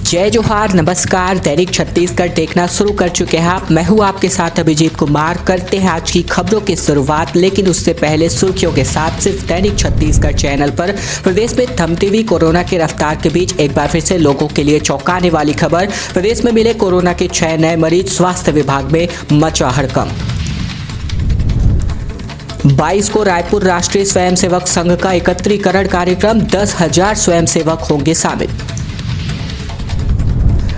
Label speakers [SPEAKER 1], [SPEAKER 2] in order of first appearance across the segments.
[SPEAKER 1] जय जोहार, नमस्कार। दैनिक छत्तीसगढ़ देखना शुरू कर चुके हैं आप। मैं हूं आपके साथ अभिजीत कुमार। करते हैं आज की खबरों की शुरुआत, लेकिन उससे पहले सुर्खियों के साथ सिर्फ दैनिक छत्तीसगढ़ चैनल पर प्रदेश में थमती हुई कोरोना की रफ्तार के बीच एक बार फिर से लोगों के लिए चौंकाने वाली खबर। प्रदेश में मिले कोरोना के 6 नए मरीज, स्वास्थ्य विभाग में मचा हड़कंप। 22 को रायपुर राष्ट्रीय स्वयंसेवक संघ का एकत्रीकरण कार्यक्रम, 10,000 स्वयंसेवक होंगे शामिल।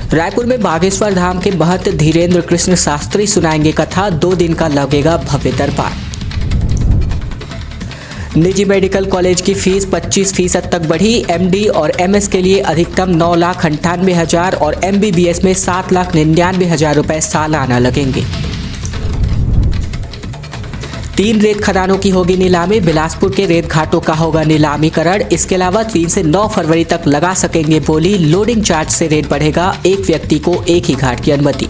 [SPEAKER 1] रायपुर में बागेश्वर धाम के महंत धीरेन्द्र कृष्ण शास्त्री सुनाएंगे कथा, 2 दिन का लगेगा भव्य दरबार। निजी मेडिकल कॉलेज की फीस 25% तक बढ़ी। एमडी और एमएस के लिए अधिकतम 9,98,000 और एमबीबीएस में 7,99,000 रुपए सालाना लगेंगे। 3 रेत खदानों की होगी नीलामी। बिलासपुर के रेत घाटों का होगा नीलामीकरण। इसके अलावा 3 से 9 फरवरी तक लगा सकेंगे बोली। लोडिंग चार्ज से रेट बढ़ेगा। एक व्यक्ति को एक ही घाट की अनुमति।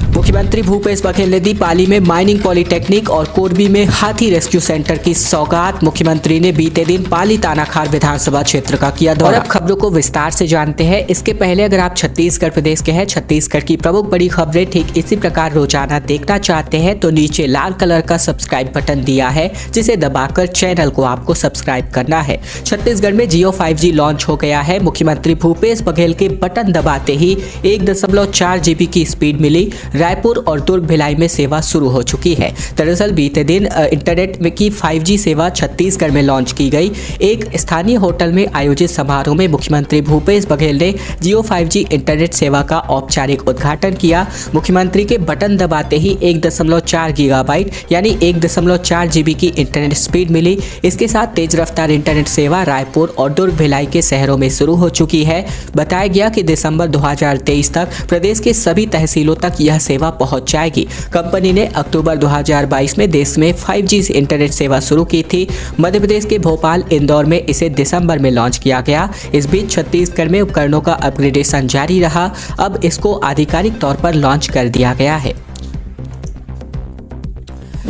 [SPEAKER 1] मुख्यमंत्री भूपेश बघेल ने दी पाली में माइनिंग पॉलिटेक्निक और कोरबी में हाथी रेस्क्यू सेंटर की सौगात। मुख्यमंत्री ने बीते दिन पाली तानाखार विधानसभा क्षेत्र का किया दौरा। अब खबरों को विस्तार से जानते हैं। इसके पहले अगर आप छत्तीसगढ़ प्रदेश के हैं, छत्तीसगढ़ की प्रमुख बड़ी खबरें ठीक इसी प्रकार रोजाना देखना चाहते हैं तो नीचे लाल कलर का सब्सक्राइब बटन दिया है, जिसे दबाकर चैनल को आपको सब्सक्राइब करना है। छत्तीसगढ़ में जियो 5G लॉन्च हो गया है। मुख्यमंत्री भूपेश बघेल के बटन दबाते ही 1.4 GB की स्पीड मिली। रायपुर और दुर्ग भिलाई में सेवा शुरू हो चुकी है। दरअसल बीते दिन इंटरनेट की 5G सेवा छत्तीसगढ़ में लॉन्च की गई। एक स्थानीय होटल में आयोजित समारोह में मुख्यमंत्री भूपेश बघेल ने जियो 5G इंटरनेट सेवा का औपचारिक उद्घाटन किया। मुख्यमंत्री के बटन दबाते ही 1.4 गीगाबाइट यानी 1.4 GB की इंटरनेट स्पीड मिली। इसके साथ तेज रफ्तार इंटरनेट सेवा रायपुर और दुर्ग भिलाई के शहरों में शुरू हो चुकी है। बताया गया कि दिसंबर 2023 तक प्रदेश के सभी तहसीलों तक यह सेवा पहुंच जाएगी। कंपनी ने अक्टूबर 2022 में देश में 5G इंटरनेट सेवा शुरू की थी। मध्य प्रदेश के भोपाल, इंदौर में इसे दिसंबर में लॉन्च किया गया। इस बीच छत्तीसगढ़ में उपकरणों का अपग्रेडेशन जारी रहा। अब इसको आधिकारिक तौर पर लॉन्च कर दिया गया है।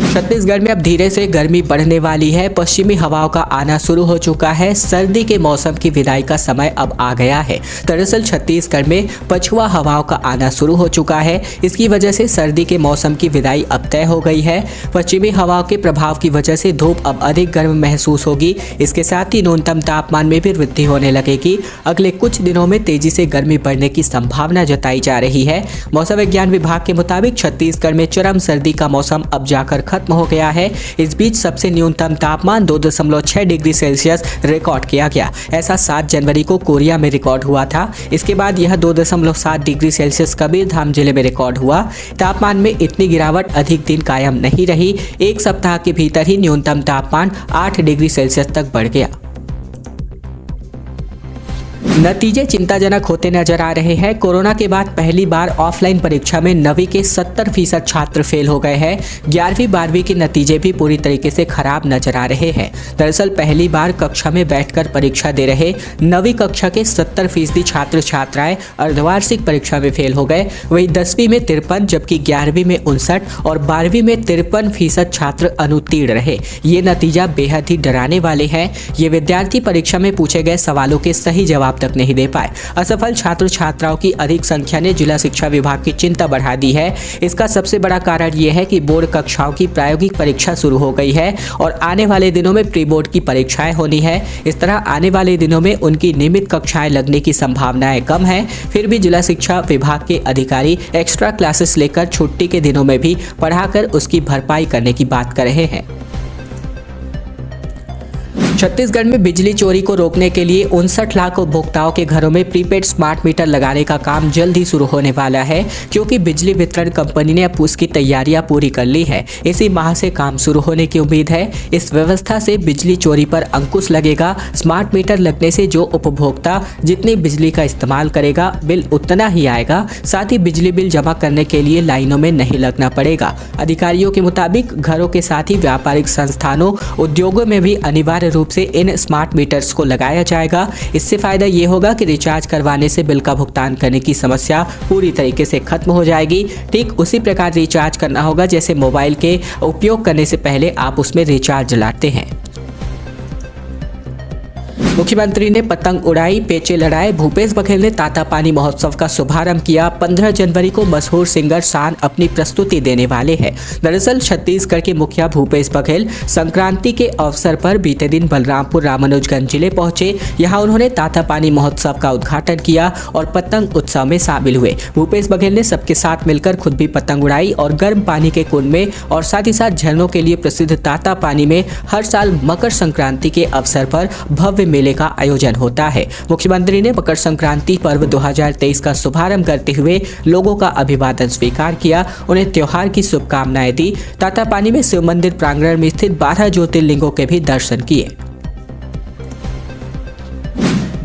[SPEAKER 1] छत्तीसगढ़ में अब धीरे से गर्मी बढ़ने वाली है। पश्चिमी हवाओं का आना शुरू हो चुका है। सर्दी के मौसम की विदाई का समय अब आ गया है। दरअसल छत्तीसगढ़ में पछुआ हवाओं का आना शुरू हो चुका है। इसकी वजह से सर्दी के मौसम की विदाई अब तय हो गई है। पश्चिमी हवाओं के प्रभाव की वजह से धूप अब अधिक गर्म महसूस होगी। इसके साथ ही न्यूनतम तापमान में भी वृद्धि होने लगेगी। अगले कुछ दिनों में तेजी से गर्मी बढ़ने की संभावना जताई जा रही है। मौसम विज्ञान विभाग के मुताबिक छत्तीसगढ़ में चरम सर्दी का मौसम अब जाकर खत्म हो गया है। इस बीच सबसे न्यूनतम तापमान 2.6 डिग्री सेल्सियस रिकॉर्ड किया गया। ऐसा 7 जनवरी को कोरिया में रिकॉर्ड हुआ था। इसके बाद यह 2.7 डिग्री सेल्सियस कबीरधाम जिले में रिकॉर्ड हुआ। तापमान में इतनी गिरावट अधिक दिन कायम नहीं रही। एक सप्ताह के भीतर ही न्यूनतम तापमान 8 डिग्री सेल्सियस तक बढ़ गया। नतीजे चिंताजनक होते नजर आ रहे हैं। कोरोना के बाद पहली बार ऑफलाइन परीक्षा में 9वीं के 70% छात्र फेल हो गए हैं। 11वीं 12वीं के नतीजे भी पूरी तरीके से खराब नजर आ रहे हैं। दरअसल पहली बार कक्षा में बैठकर परीक्षा दे रहे 9वीं कक्षा के 70% छात्र छात्राएं अर्धवार्षिक परीक्षा में फेल हो गए। वहीं 10वीं में 53, जबकि 11वीं में 59 और 12वीं में 53% छात्र अनुत्तीर्ण रहे। ये नतीजा बेहद ही डराने वाले हैं। ये विद्यार्थी परीक्षा में पूछे गए सवालों के सही जवाब नहीं दे पाए। असफल छात्र छात्राओं की अधिक संख्या ने जिला शिक्षा विभाग की चिंता बढ़ा दी है। इसका सबसे बड़ा कारण यह है कि बोर्ड कक्षाओं की प्रायोगिक परीक्षा शुरू हो गई है और आने वाले दिनों में प्री बोर्ड की परीक्षाएं होनी है। इस तरह आने वाले दिनों में उनकी नियमित कक्षाएं लगने की संभावनाएं कम है। फिर भी जिला शिक्षा विभाग के अधिकारी एक्स्ट्रा क्लासेस लेकर छुट्टी के दिनों में भी पढ़ाकर उसकी भरपाई करने की बात कर रहे हैं। छत्तीसगढ़ में बिजली चोरी को रोकने के लिए 59 लाख उपभोक्ताओं के घरों में प्रीपेड स्मार्ट मीटर लगाने का काम जल्द ही शुरू होने वाला है, क्योंकि बिजली वितरण कंपनी ने अब उसकी तैयारियां पूरी कर ली है। इसी माह से काम शुरू होने की उम्मीद है। इस व्यवस्था से बिजली चोरी पर अंकुश लगेगा। स्मार्ट मीटर लगने से जो उपभोक्ता जितनी बिजली का इस्तेमाल करेगा, बिल उतना ही आएगा। साथ ही बिजली बिल जमा करने के लिए लाइनों में नहीं लगना पड़ेगा। अधिकारियों के मुताबिक घरों के साथ ही व्यापारिक संस्थानों, उद्योगों में भी अनिवार्य रूप से इन स्मार्ट मीटर्स को लगाया जाएगा। इससे फायदा ये होगा कि रिचार्ज करवाने से बिल का भुगतान करने की समस्या पूरी तरीके से खत्म हो जाएगी। ठीक उसी प्रकार रिचार्ज करना होगा जैसे मोबाइल के उपयोग करने से पहले आप उसमें रिचार्ज लाते हैं। मुख्यमंत्री ने पतंग उड़ाई, पेचे लड़ाए। भूपेश बघेल ने तातापानी महोत्सव का शुभारंभ किया। 15 जनवरी को मशहूर सिंगर शान अपनी प्रस्तुति देने वाले हैं। दरअसल छत्तीसगढ़ के मुखिया भूपेश बघेल संक्रांति के अवसर पर बीते दिन बलरामपुर रामानुजगंज जिले पहुंचे। यहां उन्होंने तातापानी महोत्सव का उद्घाटन किया और पतंग उत्सव में शामिल हुए। भूपेश बघेल ने सबके साथ मिलकर खुद भी पतंग उड़ाई और गर्म पानी के कुंड में और साथ ही साथ झरनों के लिए प्रसिद्ध तातापानी में हर साल मकर संक्रांति के अवसर पर भव्य मेले का आयोजन होता है। मुख्यमंत्री ने मकर संक्रांति पर्व 2023 का शुभारंभ करते हुए लोगों का अभिवादन स्वीकार किया, उन्हें त्योहार की शुभकामनाएं दी। तातापानी में शिव मंदिर प्रांगण में स्थित 12 ज्योतिर्लिंगों के भी दर्शन किए।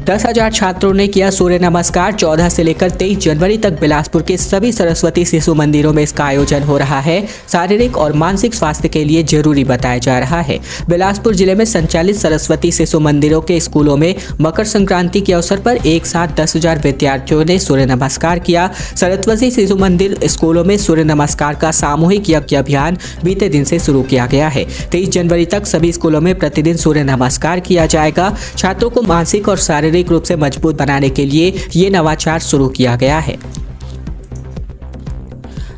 [SPEAKER 1] 10,000 छात्रों ने किया सूर्य नमस्कार। 14 से लेकर 23 जनवरी तक बिलासपुर के सभी सरस्वती शिशु मंदिरों में इसका आयोजन हो रहा है। शारीरिक और मानसिक स्वास्थ्य के लिए जरूरी बताया जा रहा है। बिलासपुर जिले में संचालित सरस्वती शिशु मंदिरों के स्कूलों में मकर संक्रांति के अवसर पर एक साथ 10,000 विद्यार्थियों ने सूर्य नमस्कार किया। सरस्वती शिशु मंदिर स्कूलों में सूर्य नमस्कार का सामूहिक यज्ञ अभियान बीते दिन से शुरू किया गया है। 23 जनवरी तक सभी स्कूलों में प्रतिदिन सूर्य नमस्कार किया जाएगा। छात्रों को मानसिक और शारीरिक रूप से मजबूत बनाने के लिए ये नवाचार शुरू किया गया है।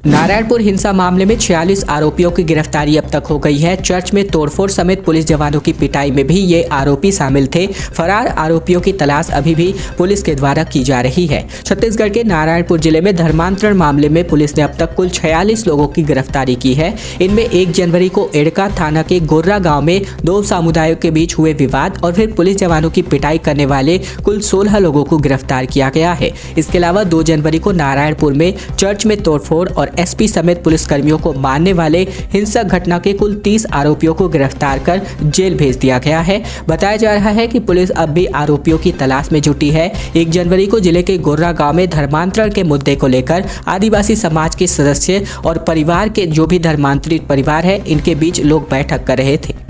[SPEAKER 1] नारायणपुर हिंसा मामले में 46 आरोपियों की गिरफ्तारी अब तक हो गई है। चर्च में तोड़फोड़ समेत पुलिस जवानों की पिटाई में भी ये आरोपी शामिल थे। फरार आरोपियों की तलाश अभी भी पुलिस के द्वारा की जा रही है। छत्तीसगढ़ के नारायणपुर जिले में धर्मांतरण मामले में पुलिस ने अब तक कुल 46 लोगों की गिरफ्तारी की है। इनमें 1 जनवरी को एड़का थाना के गोर्रा गांव में 2 समुदायों के बीच हुए विवाद और फिर पुलिस जवानों की पिटाई करने वाले कुल 16 लोगों को गिरफ्तार किया गया है। इसके अलावा 2 जनवरी को नारायणपुर में चर्च में तोड़फोड़ और एसपी समेत पुलिसकर्मियों को मारने वाले हिंसक घटना के कुल 30 आरोपियों को गिरफ्तार कर जेल भेज दिया गया है। बताया जा रहा है कि पुलिस अब भी आरोपियों की तलाश में जुटी है। 1 जनवरी को जिले के गोर्रा गांव में धर्मांतरण के मुद्दे को लेकर आदिवासी समाज के सदस्य और परिवार के जो भी धर्मांतरित परिवार है इनके बीच लोग बैठक कर रहे थे।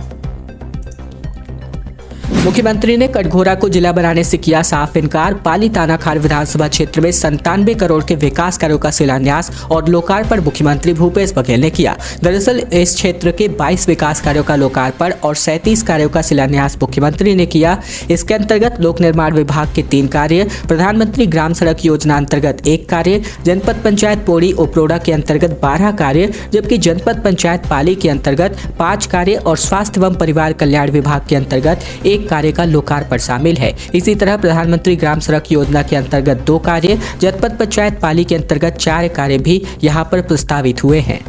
[SPEAKER 1] मुख्यमंत्री ने कटघोरा को जिला बनाने से किया साफ इनकार। पाली तानाखार विधानसभा क्षेत्र में 97 करोड़ के विकास कार्यों का शिलान्यास और लोकार्पण मुख्यमंत्री भूपेश बघेल ने किया। दरअसल इस क्षेत्र के 22 विकास कार्यों का लोकार्पण और 37 कार्यों का शिलान्यास मुख्यमंत्री ने किया। इसके अंतर्गत लोक निर्माण विभाग के 3 कार्य, प्रधानमंत्री ग्राम सड़क योजना अंतर्गत 1 कार्य, जनपद पंचायत पौड़ी उपरोड़ा के अंतर्गत 12 कार्य, जबकि जनपद पंचायत पाली के अंतर्गत 5 कार्य और स्वास्थ्य एवं परिवार कल्याण विभाग के अंतर्गत 1 कार्य का लोकार्पण शामिल है। इसी तरह प्रधानमंत्री ग्राम सड़क योजना के अंतर्गत 2 कार्य, जनपद पंचायत पाली के अंतर्गत 4 कार्य भी यहां पर प्रस्तावित हुए हैं।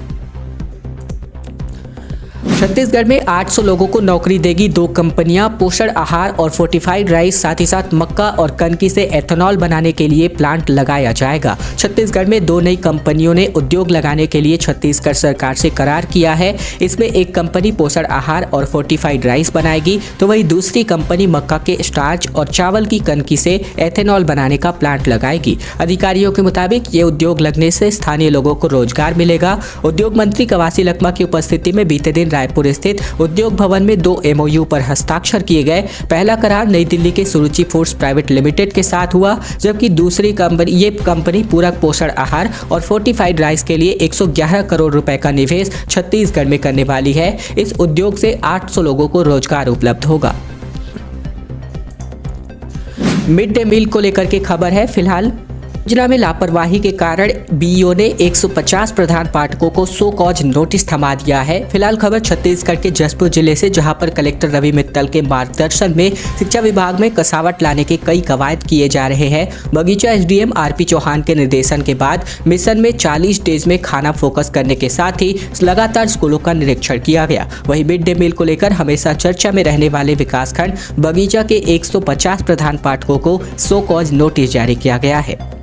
[SPEAKER 1] छत्तीसगढ़ में 800 लोगों को नौकरी देगी 2 कंपनियां। पोषण आहार और फोर्टिफाइड राइस, साथ ही साथ मक्का और कनकी से एथेनॉल बनाने के लिए प्लांट लगाया जाएगा। छत्तीसगढ़ में 2 नई कंपनियों ने उद्योग लगाने के लिए छत्तीसगढ़ सरकार से करार किया है। इसमें एक कंपनी पोषण आहार और फोर्टिफाइड राइस बनाएगी, तो वहीं दूसरी कंपनी मक्का के स्टार्च और चावल की कनकी से एथेनॉल बनाने का प्लांट लगाएगी। अधिकारियों के मुताबिक ये उद्योग लगने से स्थानीय लोगों को रोजगार मिलेगा। उद्योग मंत्री कवासी लखमा की उपस्थिति में बीते दिन रायपुर स्थित उद्योग भवन में 2 MOU पर हस्ताक्षर किए गए। पहला करार नई दिल्ली के सुरुचि फूड्स प्राइवेट लिमिटेड के साथ हुआ, जबकि दूसरी कंपनी पूरक पोषण आहार और फोर्टिफाइड राइस के लिए 111 करोड़ रुपए का निवेश छत्तीसगढ़ में करने वाली है। इस उद्योग से 800 लोगों को रोजगार उपलब्ध होगा। मिड डे मील को लेकर के खबर है। फिलहाल योजना में लापरवाही के कारण BEO ने 150 प्रधान पाठकों को सो कॉज नोटिस थमा दिया है। फिलहाल खबर छत्तीसगढ़ के जशपुर जिले से, जहां पर कलेक्टर रवि मित्तल के मार्गदर्शन में शिक्षा विभाग में कसावट लाने के कई कवायद किए जा रहे हैं। बगीचा SDM RP चौहान के निर्देशन के बाद मिशन में 40 डेज में खाना फोकस करने के साथ ही लगातार स्कूलों का निरीक्षण किया गया। वहीं मिड डे मील को लेकर हमेशा चर्चा में रहने वाले विकासखंड बगीचा के 150 प्रधान पाठकों को सो कॉज नोटिस जारी किया गया है।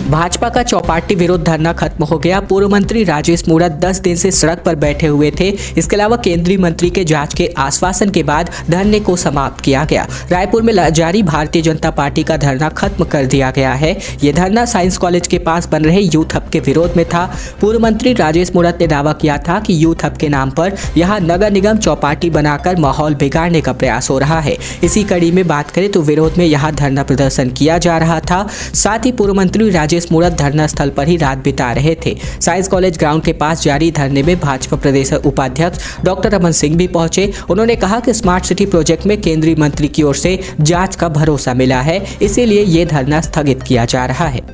[SPEAKER 1] भाजपा का चौपाटी विरोध धरना खत्म हो गया। पूर्व मंत्री राजेश मूणत 10 दिन से सड़क पर बैठे हुए थे। इसके अलावा केंद्रीय मंत्री के जांच के आश्वासन के बाद धरने को समाप्त किया गया। रायपुर में जारी भारतीय जनता पार्टी का धरना खत्म कर दिया गया है। यह धरना साइंस कॉलेज के पास बन रहे यूथ हब के विरोध में था। पूर्व मंत्री राजेश मूणत ने दावा किया था कि यूथ हब के नाम पर यहां नगर निगम चौपाटी बनाकर माहौल बिगाड़ने का प्रयास हो रहा है। इसी कड़ी में बात करें तो विरोध में यहां धरना प्रदर्शन किया जा रहा था। साथ ही पूर्व मंत्री राजेश राजेश मूरत धरना स्थल पर ही रात बिता रहे थे। साइंस कॉलेज ग्राउंड के पास जारी धरने में भाजपा प्रदेश उपाध्यक्ष डॉक्टर रमन सिंह भी पहुंचे। उन्होंने कहा कि स्मार्ट सिटी प्रोजेक्ट में केंद्रीय मंत्री की ओर से जांच का भरोसा मिला है, इसीलिए ये धरना स्थगित किया जा रहा है।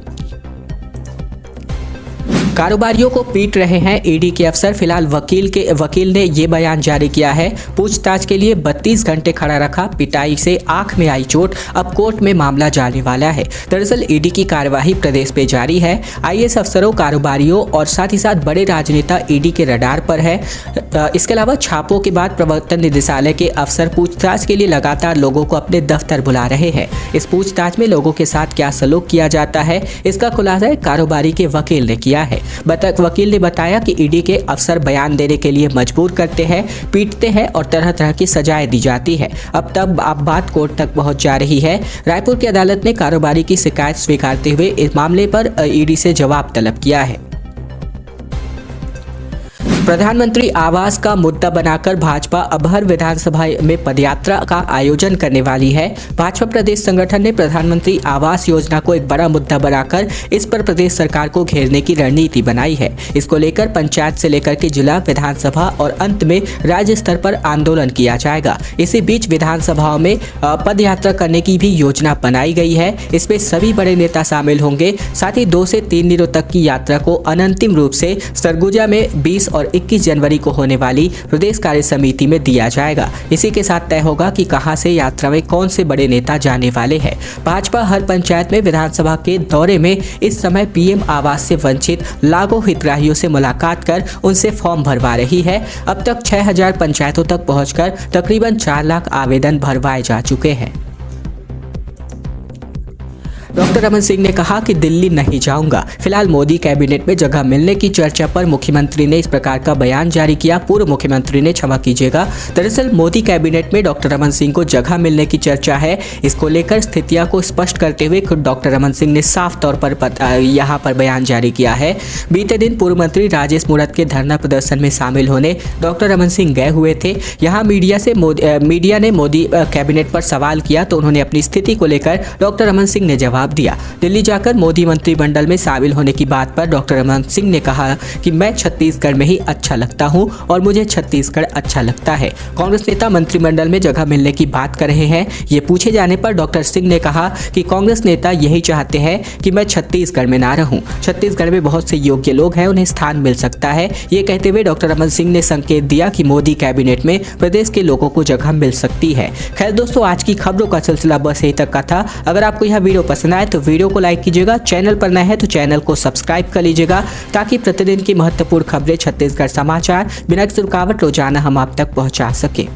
[SPEAKER 1] कारोबारियों को पीट रहे हैं ईडी के अफसर। फिलहाल वकील ने ये बयान जारी किया है। पूछताछ के लिए 32 घंटे खड़ा रखा, पिटाई से आंख में आई चोट, अब कोर्ट में मामला जाने वाला है। दरअसल ईडी की कार्यवाही प्रदेश पे जारी है। आईएएस अफसरों, कारोबारियों और साथ ही साथ बड़े राजनेता ईडी के रडार पर है। इसके अलावा छापों के बाद प्रवर्तन निदेशालय के अफसर पूछताछ के लिए लगातार लोगों को अपने दफ्तर बुला रहे हैं। इस पूछताछ में लोगों के साथ क्या सलूक किया जाता है, इसका खुलासा कारोबारी के वकील ने किया है। वकील ने बताया कि ईडी के अफसर बयान देने के लिए मजबूर करते हैं, पीटते हैं और तरह तरह की सजाएं दी जाती है। अब बात कोर्ट तक पहुंच जा रही है। रायपुर की अदालत ने कारोबारी की शिकायत स्वीकारते हुए इस मामले पर ईडी से जवाब तलब किया है। प्रधानमंत्री आवास का मुद्दा बनाकर भाजपा अब हर विधानसभा में पदयात्रा का आयोजन करने वाली है। भाजपा प्रदेश संगठन ने प्रधानमंत्री आवास योजना को एक बड़ा मुद्दा बनाकर इस पर प्रदेश सरकार को घेरने की रणनीति बनाई है। इसको लेकर पंचायत से लेकर के जिला, विधानसभा और अंत में राज्य स्तर पर आंदोलन किया जाएगा। इसी बीच विधानसभाओं में पदयात्रा करने की भी योजना बनाई गई है। इसमें सभी बड़े नेता शामिल होंगे। साथ ही 2 से 3 दिनों तक की यात्रा को अनंतिम रूप से सरगुजा में 20 और 21 जनवरी को होने वाली प्रदेश कार्य समिति में दिया जाएगा। इसी के साथ तय होगा कि कहां से यात्रा में कौन से बड़े नेता जाने वाले हैं। भाजपा हर पंचायत में विधानसभा के दौरे में इस समय पीएम आवास से वंचित लाखों हितग्राहियों से मुलाकात कर उनसे फॉर्म भरवा रही है। अब तक 6000 पंचायतों तक पहुंचकर तकरीबन 4 लाख आवेदन भरवाए जा चुके हैं। डॉक्टर रमन सिंह ने कहा कि दिल्ली नहीं जाऊंगा। फिलहाल मोदी कैबिनेट में जगह मिलने की चर्चा पर मुख्यमंत्री ने इस प्रकार का बयान जारी किया। पूर्व मुख्यमंत्री ने क्षमा कीजिएगा। दरअसल मोदी कैबिनेट में डॉक्टर रमन सिंह को जगह मिलने की चर्चा है। इसको लेकर स्थितियां को स्पष्ट करते हुए खुद डॉक्टर रमन सिंह ने साफ तौर पर यहाँ पर बयान जारी किया है। बीते दिन पूर्व मंत्री राजेश मूरत के धरना प्रदर्शन में शामिल होने डॉक्टर रमन सिंह गए हुए थे। यहाँ मीडिया ने मोदी कैबिनेट पर सवाल किया तो उन्होंने अपनी स्थिति को लेकर डॉक्टर रमन सिंह ने जवाब दिया। दिल्ली जाकर मोदी मंत्रिमंडल में शामिल होने की बात पर डॉक्टर रमन सिंह ने कहा कि मैं छत्तीसगढ़ में ही अच्छा लगता हूं और मुझे छत्तीसगढ़ अच्छा लगता है। कांग्रेस नेता मंत्रिमंडल में जगह मिलने की बात कर रहे हैं। ये पूछे जाने पर डॉक्टर सिंह ने कहा कि कांग्रेस नेता यही चाहते हैं कि मैं छत्तीसगढ़ में ना रहूं। छत्तीसगढ़ में बहुत से योग्य लोग हैं, उन्हें स्थान मिल सकता है। ये कहते हुए डॉक्टर रमन सिंह ने संकेत दिया कि मोदी कैबिनेट में प्रदेश के लोगों को जगह मिल सकती है। खैर दोस्तों, आज की खबरों का सिलसिला बस यही तक का था। अगर आपको यह वीडियो पसंद आए तो वीडियो को लाइक कीजिएगा। चैनल पर नए हैं तो चैनल को सब्सक्राइब कर लीजिएगा ताकि प्रतिदिन की महत्वपूर्ण खबरें, छत्तीसगढ़ समाचार बिना किसी रुकावट रोजाना हम आप तक पहुंचा सके।